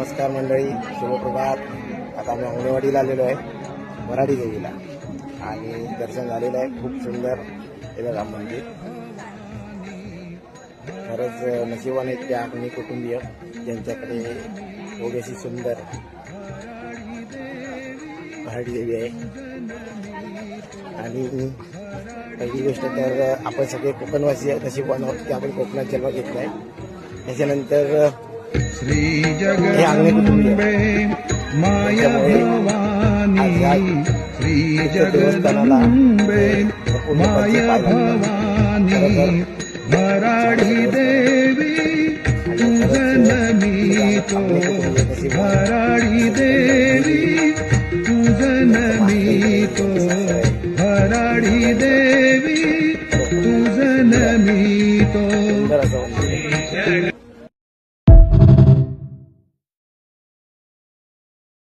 नमस्कार मंडळी, शुभप्रभात. आता आम्ही अंगणवाडीला आलेलो आहे, वराडी देवीला, आणि दर्शन झालेलं आहे. खूप सुंदर हे बघा मंदिर. खरंच नशिबाने त्या अग्नी कुटुंबीय ज्यांच्याकडे एवढीशी सुंदर वराडी देवी आहे. आणि पहिली गोष्ट तर आपण सगळे कोकणवासी नशिबाने आहोत की आपण कोकणात जन्म घेतला आहे. त्याच्यानंतर हे अग्नी कुटुंबीय माया भवानी श्री जगदंबे माया भवानी वराडी देवी तुझं नमितो वराडी देवी तुझं नमितो वराडी देवी तुझं नमितो.